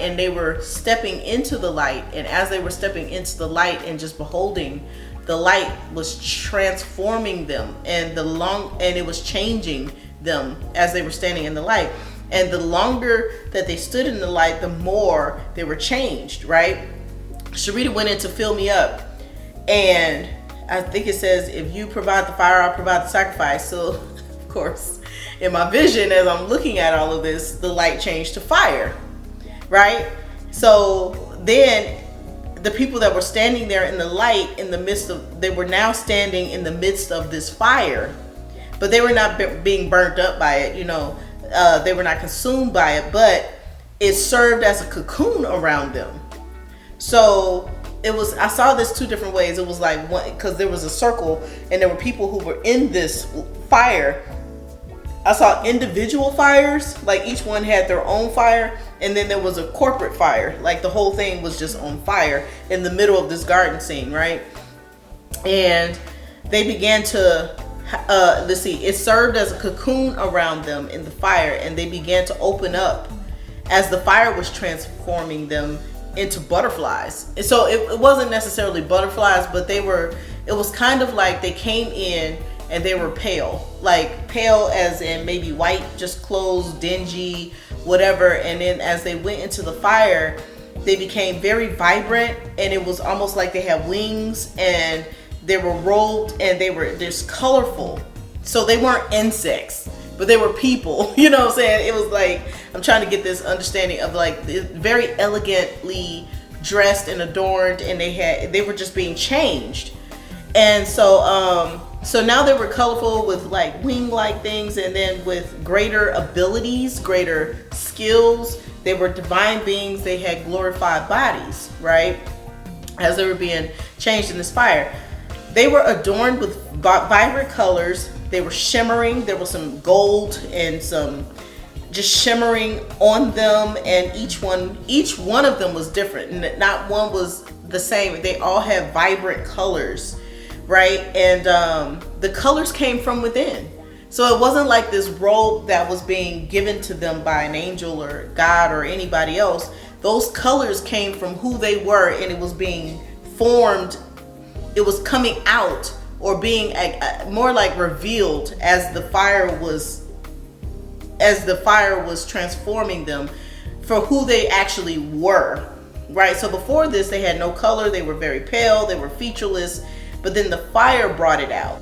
and they were stepping into the light. And as they were stepping into the light and just beholding, the light was transforming them, and it was changing them as they were standing in the light. And the longer that they stood in the light, the more they were changed, right? Sharita went in to fill me up, and I think it says, if you provide the fire, I'll provide the sacrifice. So of course, in my vision, as I'm looking at all of this, the light changed to fire, right? So then the people that were standing there in the light, they were now standing in the midst of this fire, but they were not being burnt up by it, they were not consumed by it, but it served as a cocoon around them. So I saw this two different ways. It was like one, because there was a circle and there were people who were in this fire. I saw individual fires, like each one had their own fire, and then there was a corporate fire, like the whole thing was just on fire in the middle of this garden scene, right? And they began to it served as a cocoon around them in the fire, and they began to open up as the fire was transforming them into butterflies. And so it wasn't necessarily butterflies, but it was kind of like they came in and they were pale as in maybe white, just clothes, dingy, whatever. And then as they went into the fire, they became very vibrant, and it was almost like they had wings, and they were robed, and they were just colorful. So they weren't insects, but they were people. You know what I'm saying? It was like, I'm trying to get this understanding of like very elegantly dressed and adorned, and they were just being changed. And so now they were colorful with like wing-like things, and then with greater abilities, greater skills. They were divine beings. They had glorified bodies, right? As they were being changed in this fire. They were adorned with vibrant colors. They were shimmering. There was some gold and some just shimmering on them, and each one of them was different. Not one was the same. They all had vibrant colors, right? And the colors came from within. So it wasn't like this robe that was being given to them by an angel or God or anybody else. Those colors came from who they were, and it was being formed. It was coming out, or being more like revealed as the fire was transforming them for who they actually were, right? So before this, they had no color. They were very pale. They were featureless, but then the fire brought it out.